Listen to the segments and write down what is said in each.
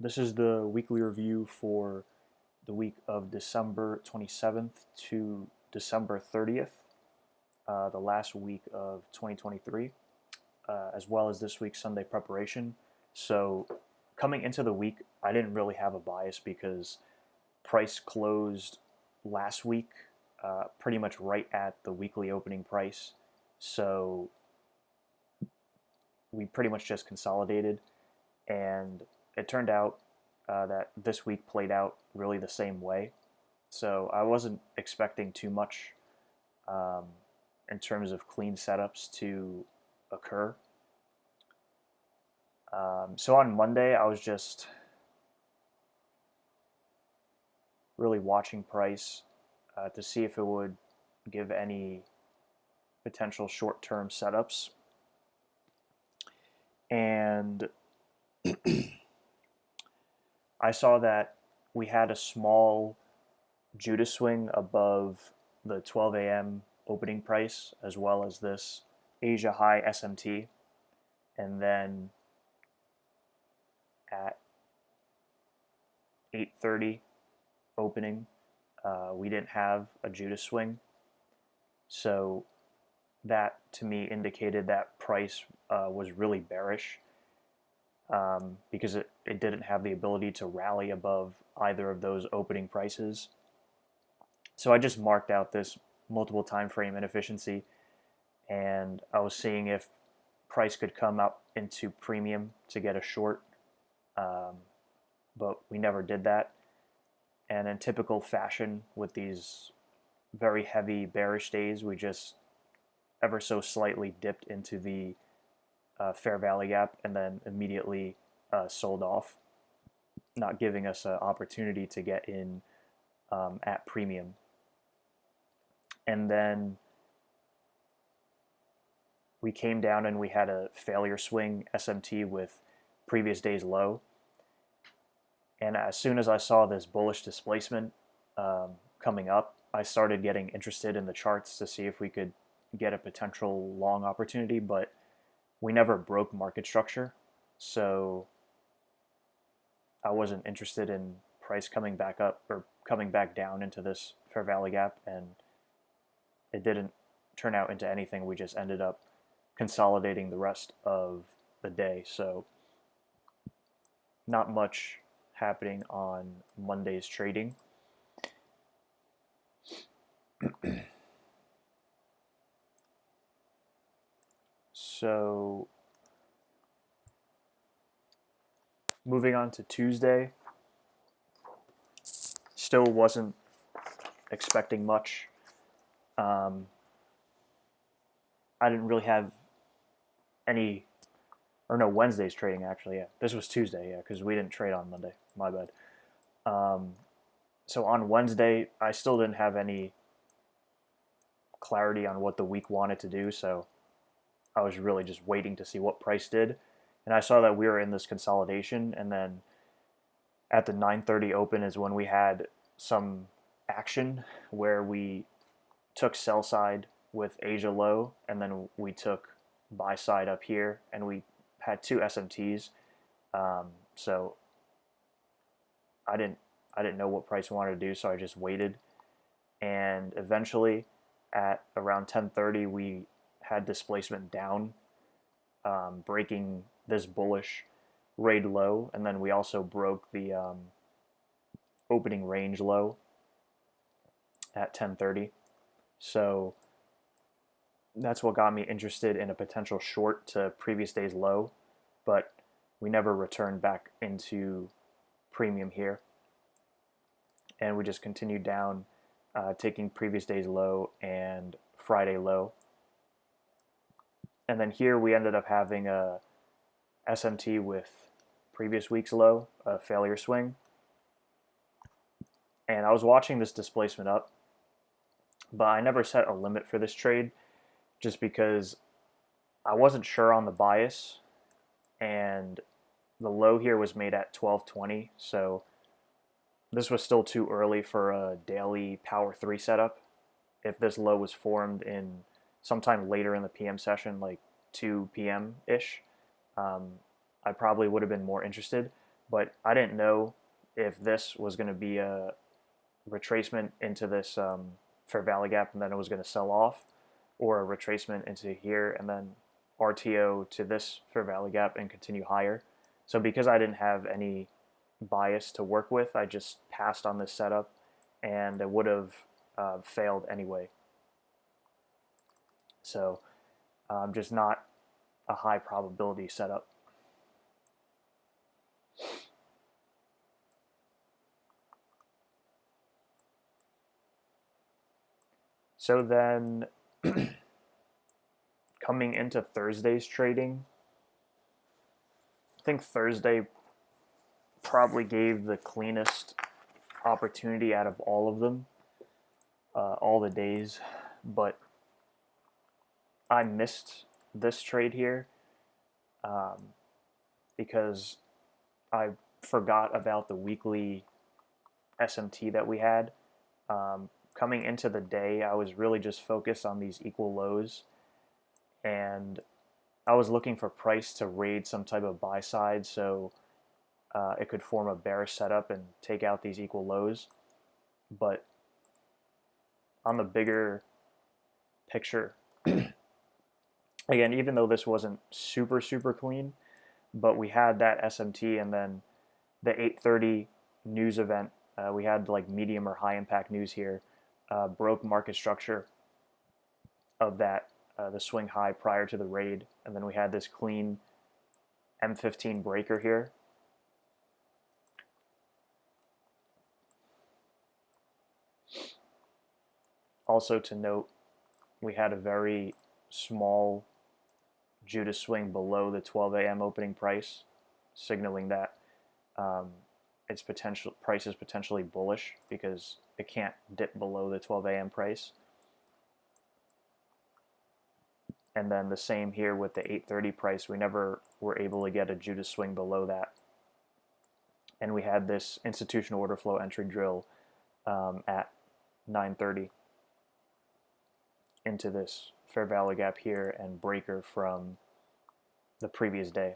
This is the weekly review for the week of December 27th to December 30th, the last week of 2023, as well as this week's Sunday preparation. So, coming into the week, I didn't really have a bias because price closed last week pretty much right at the weekly opening price. So, we pretty much just consolidated, and it turned out that this week played out really the same way. So I wasn't expecting too much um, in terms of clean setups to occur. So on Monday, I was just really watching price to see if it would give any potential short-term setups. And I saw that we had a small Judas swing above the 12 a.m. opening price, as well as this Asia high SMT. And then at 8:30 opening, we didn't have a Judas swing. So that to me indicated that price was really bearish because it didn't have the ability to rally above either of those opening prices. So I just marked out this multiple time frame inefficiency, and I was seeing if price could come up into premium to get a short, um, but we never did that. And in typical fashion with these very heavy bearish days, we just ever so slightly dipped into the fair value gap and then immediately sold off, not giving us an opportunity to get in at premium. And then we came down and we had a failure swing SMT with previous day's low. And as soon as I saw this bullish displacement coming up, I started getting interested in the charts to see if we could get a potential long opportunity, but we never broke market structure. So I wasn't interested in price coming back up or coming back down into this fair value gap, and it didn't turn out into anything. We just ended up consolidating the rest of the day. So not much happening on Monday's trading. So moving on to Tuesday, still wasn't expecting much. Um, I didn't really have any, or no, Wednesday's trading actually. Yeah, this was Tuesday. Yeah, because we didn't trade on Monday. My bad. Um, so on Wednesday, I still didn't have any clarity on what the week wanted to do. So I was really just waiting to see what price did, and I saw that we were in this consolidation, and then at the 9:30 open is when we had some action where we took sell side with Asia low, and then we took buy side up here, and we had two SMTs. So I didn't I didn't know what price we wanted to do, so I just waited, and eventually at around 10:30 we had displacement down, breaking this bullish raid low, and then we also broke the opening range low at 10:30. So that's what got me interested in a potential short to previous day's low, but we never returned back into premium here, and we just continued down, taking previous day's low and Friday low. And then here we ended up having a SMT with previous week's low, a failure swing. And I was watching this displacement up, but I never set a limit for this trade just because I wasn't sure on the bias, and the low here was made at 12:20, so this was still too early for a daily power 3 setup. If this low was formed in sometime later in the PM session, like 2 p.m. ish, um, I probably would have been more interested. but I didn't know if this was going to be a retracement into this Fair Valley Gap and then it was going to sell off, or a retracement into here and then RTO to this Fair Valley Gap and continue higher. So because I didn't have any bias to work with, I just passed on this setup, and it would have failed anyway. So just not a high probability setup. So then coming into Thursday's trading, I think Thursday probably gave the cleanest opportunity out of all of them, all the days, but I missed this trade here because I forgot about the weekly SMT that we had. Coming into the day, I was really just focused on these equal lows, and I was looking for price to raid some type of buy side so it could form a bearish setup and take out these equal lows. But on the bigger picture, again, even though this wasn't super clean, but we had that SMT, and then the 8:30 news event, we had like medium or high impact news here, broke market structure of that, the swing high prior to the raid, and then we had this clean M15 breaker here. Also to note, we had a very small Judas swing below the 12 a.m. opening price, signaling that its potential price is potentially bullish because it can't dip below the 12 a.m. price. And then the same here with the 8:30 price. We never were able to get a Judas swing below that. And we had this institutional order flow entry drill at 9:30 into this Fair Valley Gap here and breaker from the previous day.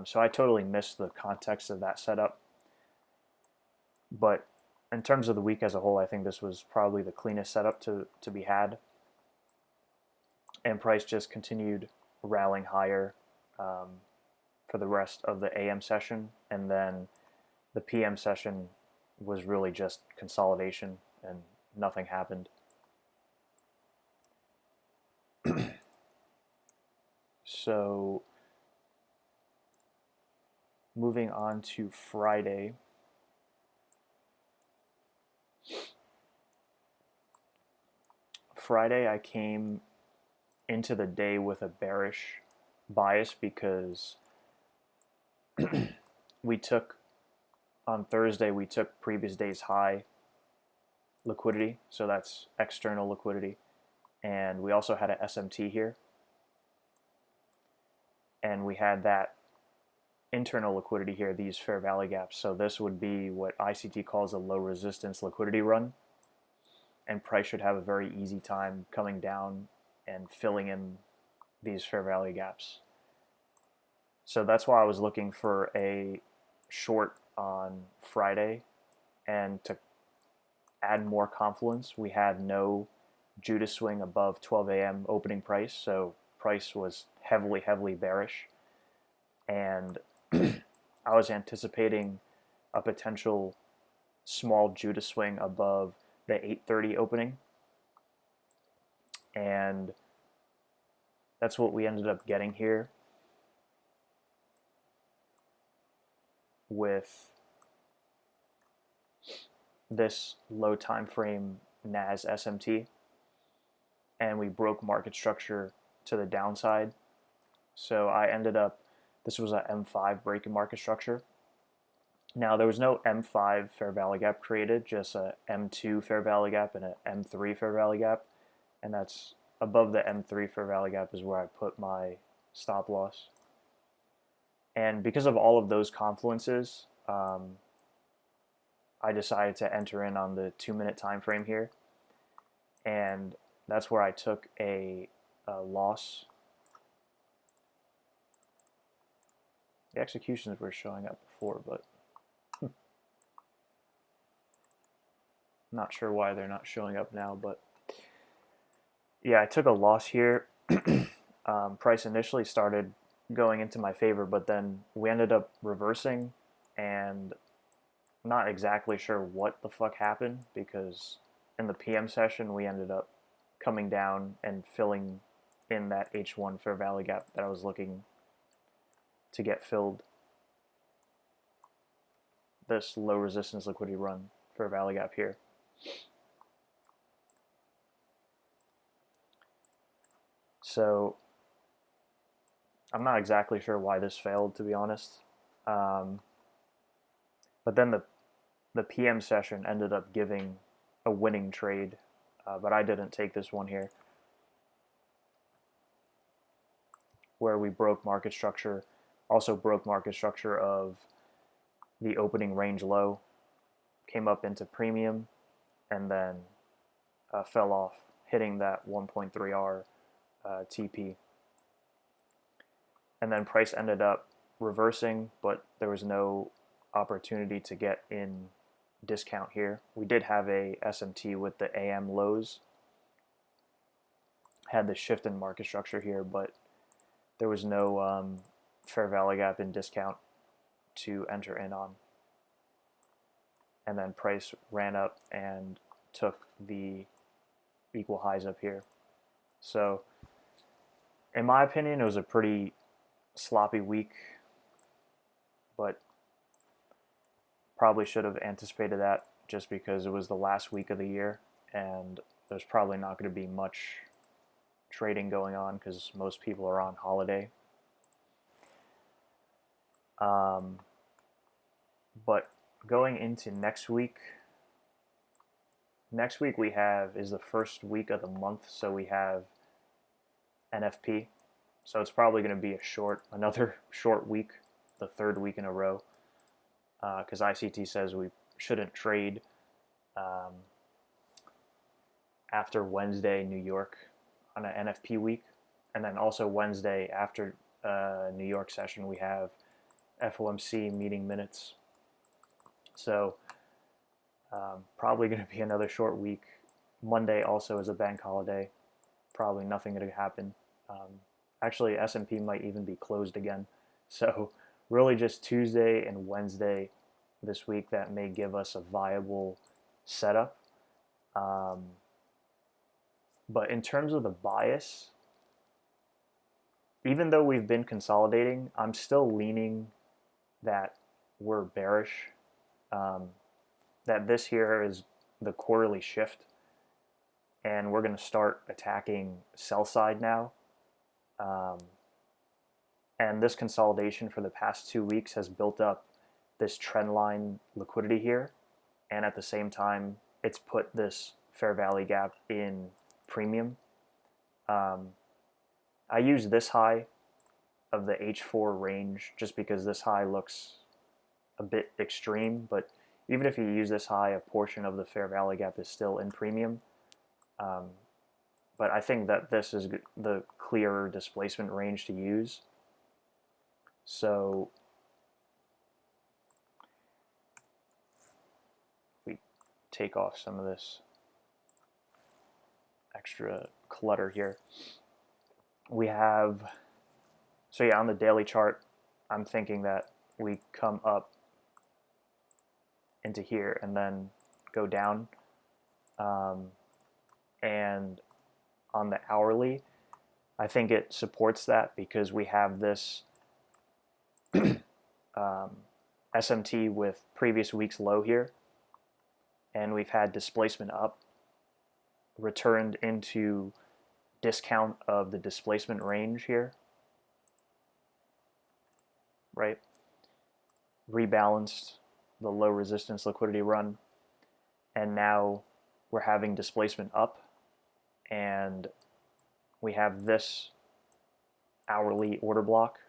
So I totally missed the context of that setup. But in terms of the week as a whole, I think this was probably the cleanest setup to be had. And price just continued rallying higher for the rest of the AM session. And then the PM session was really just consolidation and nothing happened. So moving on to Friday. Friday, I came into the day with a bearish bias because we took, on Thursday, we took previous day's high liquidity, so that's external liquidity, and we also had an SMT here, and we had that internal liquidity here, these Fair Valley gaps. So this would be what ICT calls a low resistance liquidity run, and price should have a very easy time coming down and filling in these Fair Valley gaps. So that's why I was looking for a short on Friday, and to add more confluence, we had no Judas swing above 12 a.m. opening price, so price was heavily bearish, and I was anticipating a potential small Judas swing above the 8:30 opening, and that's what we ended up getting here with this low time frame NAS SMT, and we broke market structure to the downside. So I ended up, this was a M5 break in market structure. Now there was no M5 Fair Valley Gap created, just a M2 Fair Valley Gap and an M3 Fair Valley Gap, and that's above the M3 Fair Valley Gap is where I put my stop loss. And because of all of those confluences, I decided to enter in on the 2-minute time frame here, and that's where I took a loss The executions were showing up before, but not sure why they're not showing up now. But yeah, I took a loss here. Price initially started going into my favor, but then we ended up reversing, and not exactly sure what the fuck happened, because in the PM session we ended up coming down and filling in that H1 fair value gap that I was looking to get filled. This low resistance liquidity run fair value gap here. So I'm not exactly sure why this failed, to be honest. But then the PM session ended up giving a winning trade, but I didn't take this one here, where we broke market structure, also broke market structure of the opening range low, came up into premium, and then fell off, hitting that 1.3R TP. And then price ended up reversing, but there was no opportunity to get in discount here. We did have a SMT with the AM lows, had the shift in market structure here, but there was no fair value gap in discount to enter in on. And then price ran up and took the equal highs up here. So in my opinion, it was a pretty sloppy week, but probably should have anticipated that, just because it was the last week of the year and there's probably not going to be much trading going on because most people are on holiday. But going into next week we have is the first week of the month, so we have NFP. So it's probably going to be another short week, the third week in a row, because ICT says we shouldn't trade after Wednesday, New York, on an NFP week. And then also Wednesday after New York session, we have FOMC meeting minutes. So probably going to be another short week. Monday also is a bank holiday. Probably nothing going to happen. Actually, S&P might even be closed again. So really just Tuesday and Wednesday this week that may give us a viable setup. But in terms of the bias, even though we've been consolidating, I'm still leaning that we're bearish. That this here is the quarterly shift, and we're going to start attacking sell side now. And this consolidation for the past 2 weeks has built up this trend line liquidity here, and at the same time it's put this fair value gap in premium. I use this high of the H4 range just because this high looks a bit extreme, but even if you use this high, a portion of the fair value gap is still in premium. But I think that this is the clearer displacement range to use. So we take off some of this extra clutter here. We have, so yeah, on the daily chart, I'm thinking that we come up into here and then go down. And on the hourly, I think it supports that because we have this SMT with previous week's low here, and we've had displacement up, returned into discount of the displacement range here, right? Rebalanced the low resistance liquidity run, and now we're having displacement up, and we have this hourly order block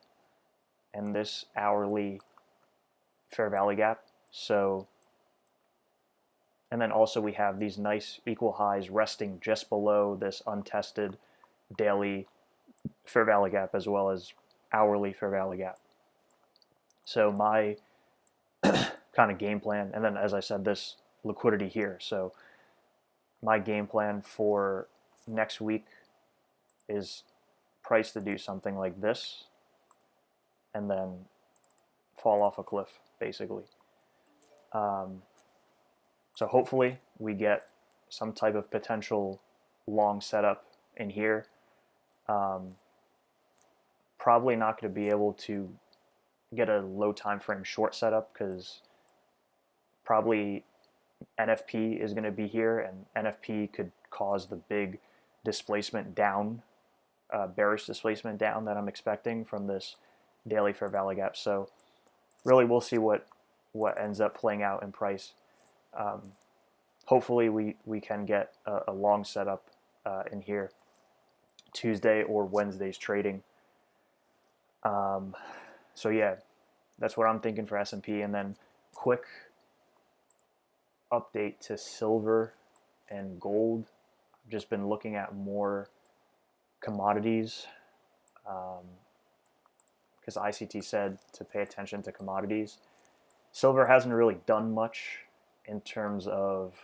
and this hourly fair value gap. So, and then also we have these nice equal highs resting just below this untested daily fair value gap as well as hourly fair value gap. So my kind of game plan, and then as I said, this liquidity here. So my game plan for next week is price to do something like this and then fall off a cliff, basically. Um, so hopefully we get some type of potential long setup in here. Um, Probably not going to be able to get a low time frame short setup because probably NFP is going to be here, and NFP could cause the big displacement down, bearish displacement down that I'm expecting from this daily fair value gap. So really, we'll see what ends up playing out in price. Hopefully, we can get a long setup in here, Tuesday or Wednesday's trading. So yeah, that's what I'm thinking for S&P. And then quick update to silver and gold. I've just been looking at more commodities because ICT said to pay attention to commodities. Silver hasn't really done much in terms of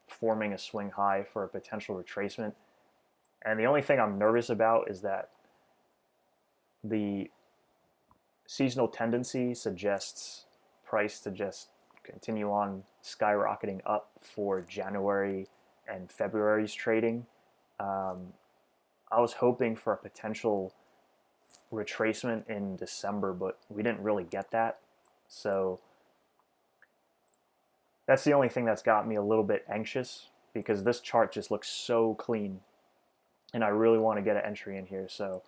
forming a swing high for a potential retracement. And the only thing I'm nervous about is that the seasonal tendency suggests price to just continue on skyrocketing up for January and February's trading. I was hoping for a potential retracement in December, but we didn't really get that. So that's the only thing that's got me a little bit anxious because this chart just looks so clean and I really want to get an entry in here. So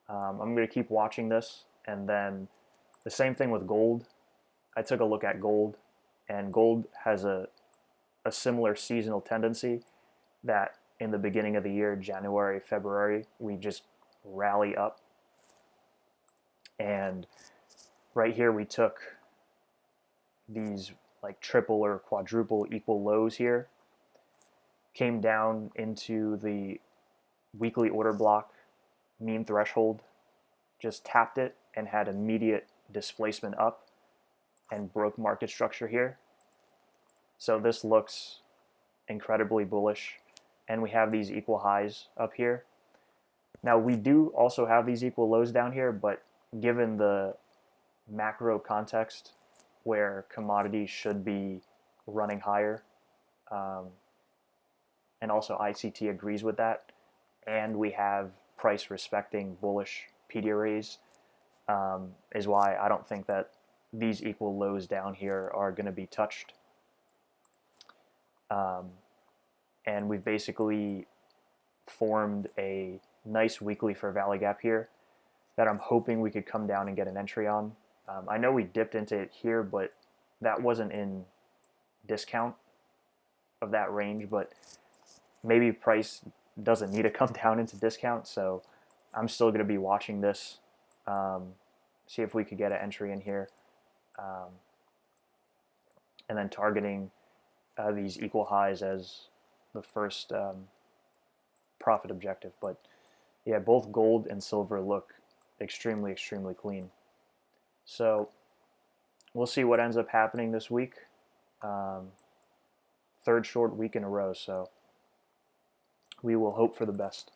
I'm going to keep watching this. And then the same thing with gold. I took a look at gold, and gold has a similar seasonal tendency that in the beginning of the year, January, February, we just rally up. And right here, we took these like triple or quadruple equal lows here, came down into the weekly order block mean threshold, just tapped it and had immediate displacement up and broke market structure here. So this looks incredibly bullish, and we have these equal highs up here. Now we do also have these equal lows down here, but given the macro context where commodities should be running higher, and also ICT agrees with that, and we have price respecting bullish PD arrays, is why I don't think that these equal lows down here are going to be touched. And we've basically formed a nice weekly fair value gap here that I'm hoping we could come down and get an entry on. I know we dipped into it here, but that wasn't in discount of that range, but maybe price doesn't need to come down into discount, so I'm still going to be watching this, see if we could get an entry in here, and then targeting these equal highs as the first profit objective. But yeah, both gold and silver look extremely, extremely clean. So we'll see what ends up happening this week. Third short week in a row, so we will hope for the best.